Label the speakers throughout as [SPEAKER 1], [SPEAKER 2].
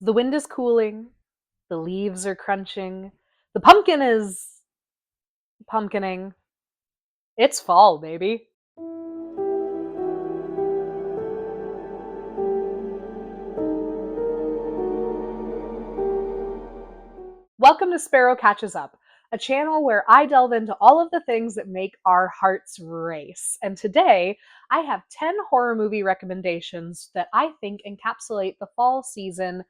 [SPEAKER 1] The wind is cooling, the leaves are crunching, the pumpkin is pumpkining. It's fall, baby. Welcome to Sparrow Catches Up, a channel where I delve into all of the things that make our hearts race. And today, I have 10 horror movie recommendations that I think encapsulate the fall season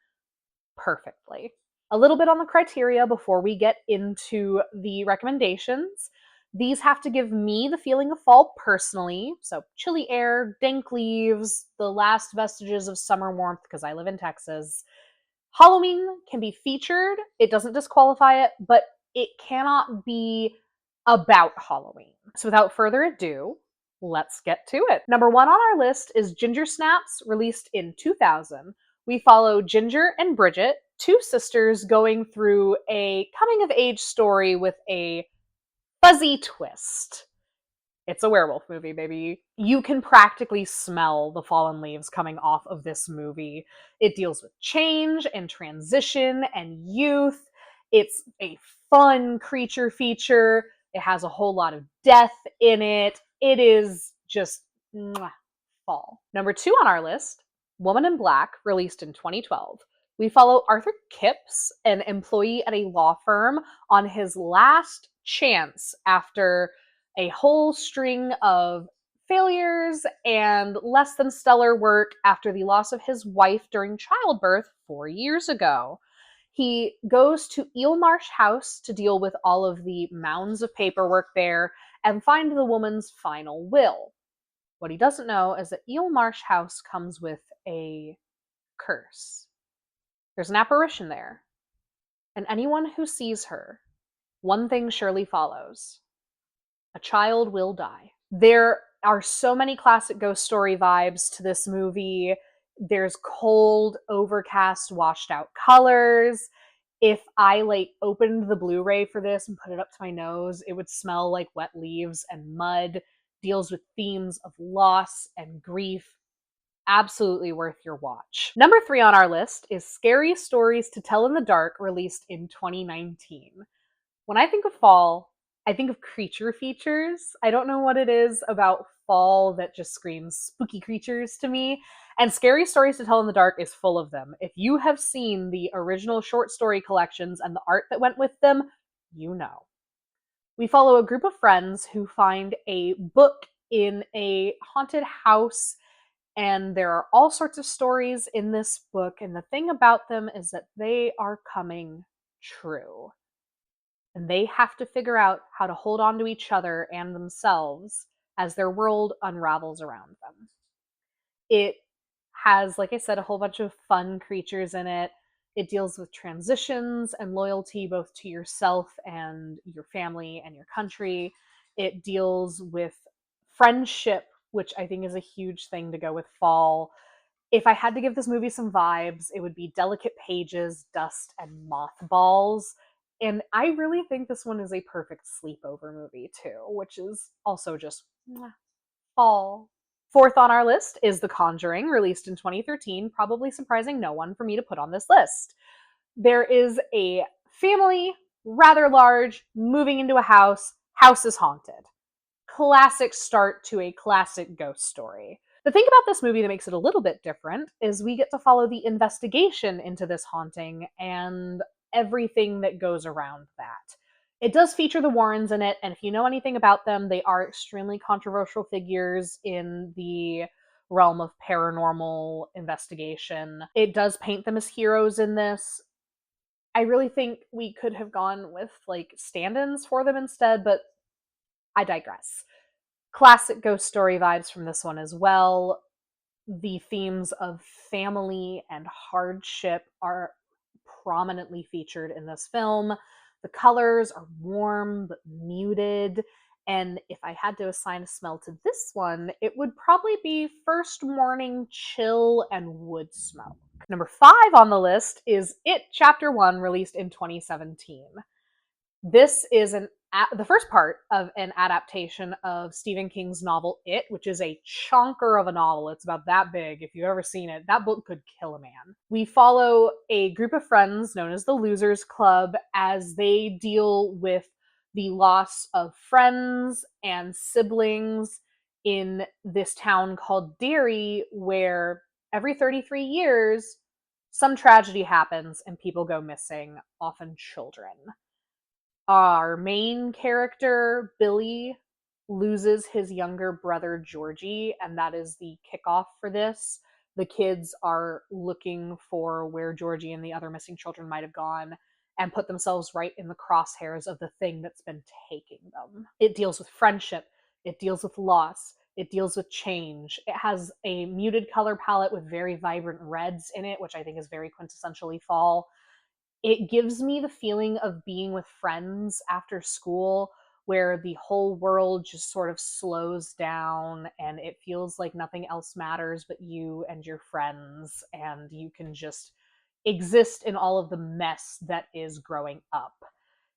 [SPEAKER 1] perfectly. A little bit on the criteria before we get into the recommendations. These have to give me the feeling of fall personally. So, chilly air, dank leaves, the last vestiges of summer warmth because I live in Texas. Halloween can be featured. It doesn't disqualify it, but it cannot be about Halloween. So, without further ado, let's get to it. Number one on our list is Ginger Snaps, released in 2000. We follow Ginger and Bridget, two sisters going through a coming of age story with a fuzzy twist. It's a werewolf movie, baby. You can practically smell the fallen leaves coming off of this movie. It deals with change and transition and youth. It's a fun creature feature. It has a whole lot of death in it. It is just mwah, fall. Number two on our list, Woman in Black, released in 2012. We follow Arthur Kipps, an employee at a law firm, on his last chance after a whole string of failures and less than stellar work after the loss of his wife during childbirth 4 years ago. He goes to Eelmarsh House to deal with all of the mounds of paperwork there and find the woman's final will. What he doesn't know is that Eelmarsh House comes with a curse. There's an apparition there, and anyone who sees her, one thing surely follows: a child will die. There are so many classic ghost story vibes to this movie. There's cold, overcast, washed out colors. If I opened the Blu-ray for this and put it up to my nose, it would smell like wet leaves and mud. Deals with themes of loss and grief. Absolutely worth your watch. Number three on our list is Scary Stories to Tell in the Dark, released in 2019. When I think of fall, I think of creature features. I don't know what it is about fall that just screams spooky creatures to me. And Scary Stories to Tell in the Dark is full of them. If you have seen the original short story collections and the art that went with them, you know. We follow a group of friends who find a book in a haunted house, and there are all sorts of stories in this book. And the thing about them is that they are coming true. And they have to figure out how to hold on to each other and themselves as their world unravels around them. It has, like I said, a whole bunch of fun creatures in it. It deals with transitions and loyalty both to yourself and your family and your country. It deals with friendship, which I think is a huge thing to go with fall. If I had to give this movie some vibes, it would be Delicate Pages, Dust, and Mothballs. And I really think this one is a perfect sleepover movie too, which is also just mwah, fall. Fourth on our list is The Conjuring, released in 2013, probably surprising no one for me to put on this list. There is a family, rather large, moving into a house. House is haunted. Classic start to a classic ghost story. The thing about this movie that makes it a little bit different is we get to follow the investigation into this haunting and everything that goes around that. It does feature the Warrens in it, and if you know anything about them, they are extremely controversial figures in the realm of paranormal investigation. It does paint them as heroes in this. I really think we could have gone with stand-ins for them instead, but I digress. Classic ghost story vibes from this one as well. The themes of family and hardship are prominently featured in this film. The colors are warm but muted. And if I had to assign a smell to this one, it would probably be first morning chill and wood smoke. Number five on the list is It Chapter 1, released in 2017. This is an the first part of an adaptation of Stephen King's novel It, which is a chonker of a novel. It's about that big. If you've ever seen it, that book could kill a man. We follow a group of friends known as the Losers Club as they deal with the loss of friends and siblings in this town called Derry, where every 33 years some tragedy happens and people go missing, often children. Our main character, Billy, loses his younger brother, Georgie, and that is the kickoff for this. The kids are looking for where Georgie and the other missing children might have gone and put themselves right in the crosshairs of the thing that's been taking them. It deals with friendship, it deals with loss, it deals with change. It has a muted color palette with very vibrant reds in it, which I think is very quintessentially fall. It gives me the feeling of being with friends after school where the whole world just sort of slows down and it feels like nothing else matters but you and your friends, and you can just exist in all of the mess that is growing up.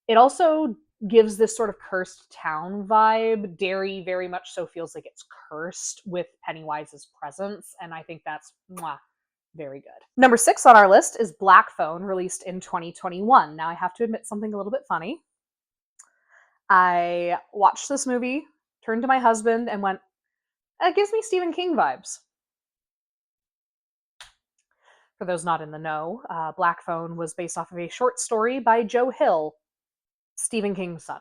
[SPEAKER 1] It also gives this sort of cursed town vibe. Derry very much so feels like it's cursed with Pennywise's presence, and I think that's mwah, very good. Number 6 on our list is Black Phone, released in 2021. Now, I have to admit something a little bit funny. I watched this movie, turned to my husband, and went, it gives me Stephen King vibes. For those not in the know, Black Phone was based off of a short story by Joe Hill, Stephen King's son.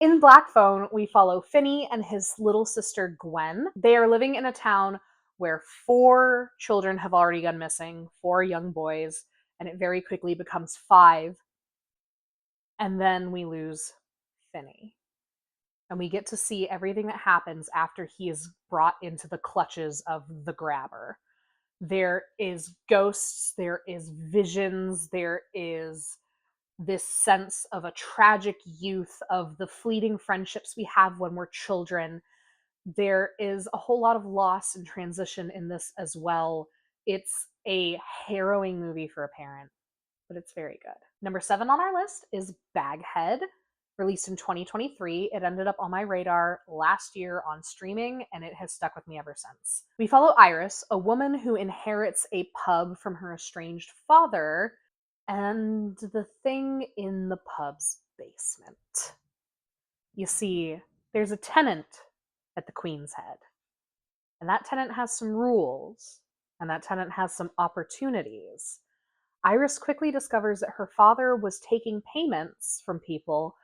[SPEAKER 1] In Black Phone, we follow Finney and his little sister Gwen. They are living in a town where 4 children have already gone missing, 4 young boys, and it very quickly becomes 5. And then we lose Finney. And we get to see everything that happens after he is brought into the clutches of the grabber. There is ghosts, there is visions, there is this sense of a tragic youth, of the fleeting friendships we have when we're children. There is a whole lot of loss and transition in this as well. It's a harrowing movie for a parent, but it's very good. Number 7 on our list is Baghead, released in 2023. It ended up on my radar last year on streaming, and it has stuck with me ever since. We follow Iris, a woman who inherits a pub from her estranged father, and the thing in the pub's basement. You see, there's a tenant at the Queen's Head, and that tenant has some rules, and that tenant has some opportunities. Iris quickly discovers that her father was taking payments from people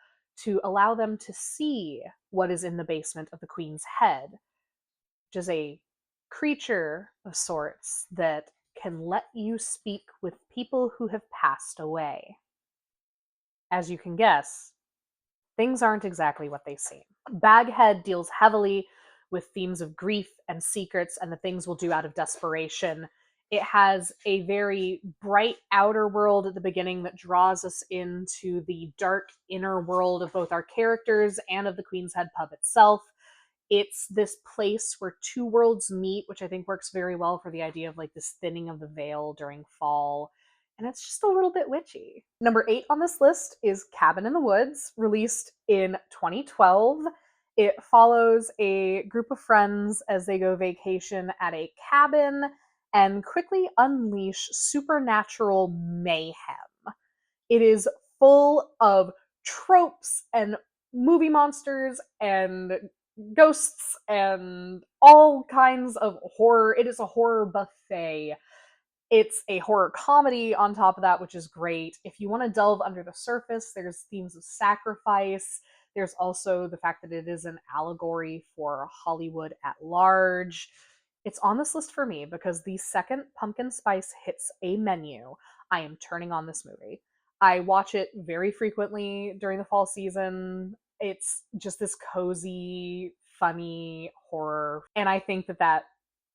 [SPEAKER 1] to allow them to see what is in the basement of the Queen's Head, which is a creature of sorts that can let you speak with people who have passed away. As you can guess, things aren't exactly what they seem. Baghead deals heavily with themes of grief and secrets and the things we'll do out of desperation. It has a very bright outer world at the beginning that draws us into the dark inner world of both our characters and of the Queen's Head pub itself. It's this place where 2 worlds meet, which I think works very well for the idea of like this thinning of the veil during fall. And it's just a little bit witchy. Number 8 on this list is Cabin in the Woods, released in 2012. It follows a group of friends as they go vacation at a cabin and quickly unleash supernatural mayhem. It is full of tropes and movie monsters and ghosts and all kinds of horror. It is a horror buffet. It's a horror comedy on top of that, which is great. If you want to delve under the surface, there's themes of sacrifice. There's also the fact that it is an allegory for Hollywood at large. It's on this list for me because the second pumpkin spice hits a menu, I am turning on this movie. I watch it very frequently during the fall season. It's just this cozy, funny horror. And I think that that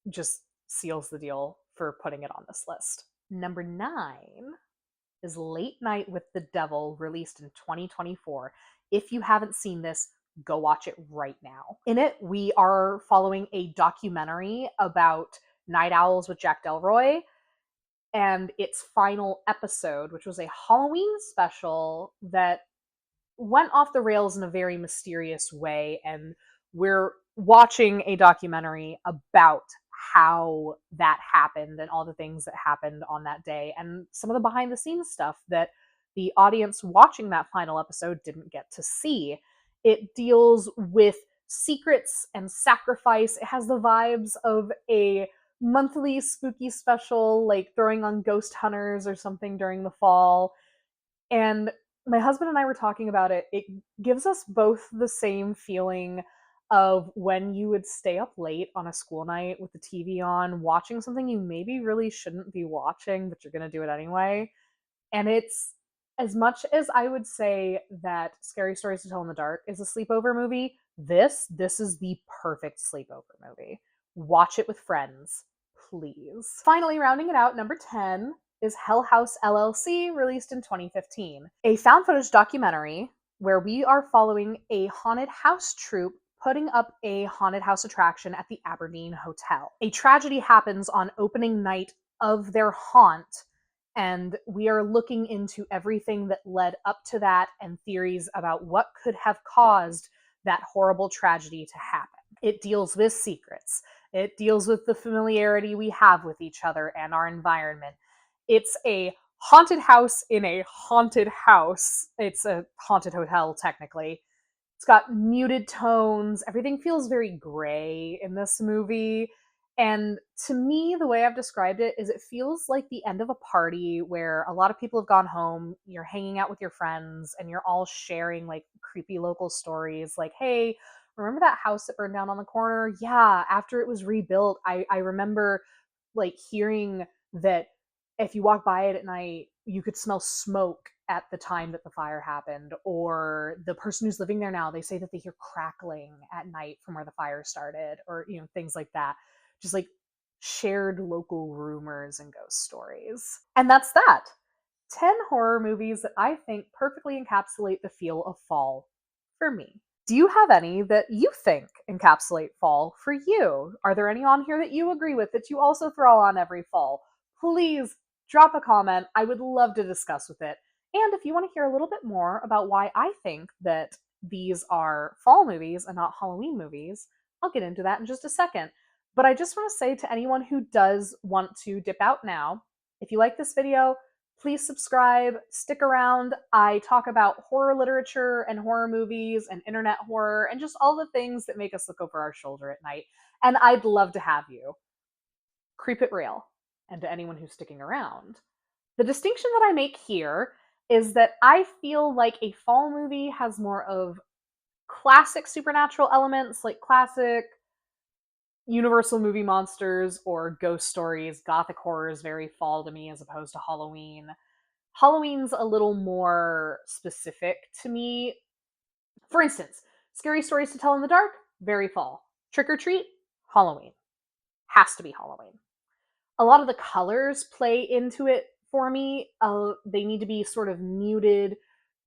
[SPEAKER 1] just seals the deal for putting it on this list. Number 9 is Late Night with the Devil, released in 2024. If you haven't seen this, go watch it right now. In it, we are following a documentary about night owls with Jack Delroy, and its final episode, which was a Halloween special that went off the rails in a very mysterious way, and we're watching a documentary about how that happened and all the things that happened on that day and some of the behind the scenes stuff that the audience watching that final episode didn't get to see. It deals with secrets and sacrifice. It has the vibes of a monthly spooky special, like throwing on Ghost Hunters or something during the fall. And my husband and I were talking about it. It gives us both the same feeling of when you would stay up late on a school night with the TV on, watching something you maybe really shouldn't be watching, but you're going to do it anyway. And it's, as much as I would say that Scary Stories to Tell in the Dark is a sleepover movie, this is the perfect sleepover movie. Watch it with friends, please. Finally, rounding it out, number 10 is Hell House LLC, released in 2015. A found footage documentary where we are following a haunted house troupe putting up a haunted house attraction at the Aberdeen Hotel. A tragedy happens on opening night of their haunt, and we are looking into everything that led up to that and theories about what could have caused that horrible tragedy to happen. It deals with secrets. It deals with the familiarity we have with each other and our environment. It's a haunted house in a haunted house. It's a haunted hotel, technically. It's got muted tones. Everything feels very gray in this movie. And to me, the way I've described it is it feels like the end of a party where a lot of people have gone home, you're hanging out with your friends, and you're all sharing like creepy local stories like, hey, remember that house that burned down on the corner? Yeah, after it was rebuilt, I remember like hearing that if you walk by it at night, you could smell smoke at the time that the fire happened. Or the person who's living there now, they say that they hear crackling at night from where the fire started, or things like that. Just like shared local rumors and ghost stories. And that's that. 10 horror movies that I think perfectly encapsulate the feel of fall for me. Do you have any that you think encapsulate fall for you? Are there any on here that you agree with that you also throw on every fall? Please drop a comment. I would love to discuss with it. And if you want to hear a little bit more about why I think that these are fall movies and not Halloween movies, I'll get into that in just a second. But I just want to say to anyone who does want to dip out now, if you like this video, please subscribe, stick around. I talk about horror literature and horror movies and internet horror and just all the things that make us look over our shoulder at night. And I'd love to have you. Creep it real. And to anyone who's sticking around, the distinction that I make here is that I feel like a fall movie has more of classic supernatural elements, like classic Universal movie monsters or ghost stories. Gothic horror is very fall to me as opposed to Halloween. Halloween's a little more specific to me. For instance, Scary Stories to Tell in the Dark, very fall. Trick or Treat, Halloween. Has to be Halloween. A lot of the colors play into it for me. They need to be sort of muted,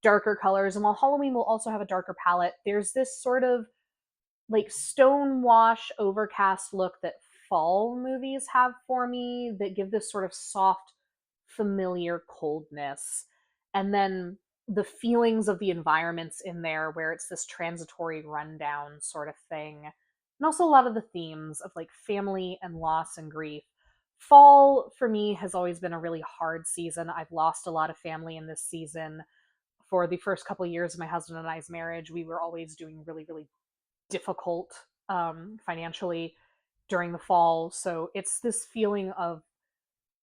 [SPEAKER 1] darker colors. And while Halloween will also have a darker palette, there's this sort of like stonewash, overcast look that fall movies have for me that give this sort of soft, familiar coldness. And then the feelings of the environments in there, where it's this transitory rundown sort of thing. And also a lot of the themes of like family and loss and grief. Fall for me has always been a really hard season. I've lost a lot of family in this season. For the first couple of years of my husband and I's marriage, we were always doing really, really difficult financially during the fall. So it's this feeling of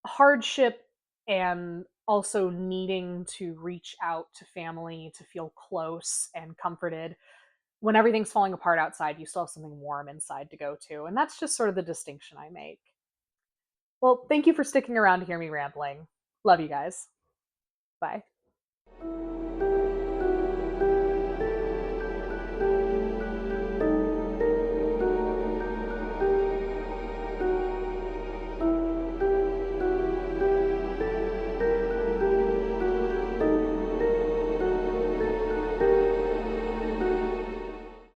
[SPEAKER 1] hardship and also needing to reach out to family to feel close and comforted. When everything's falling apart outside, you still have something warm inside to go to. And that's just sort of the distinction I make. Well, thank you for sticking around to hear me rambling. Love you guys. Bye.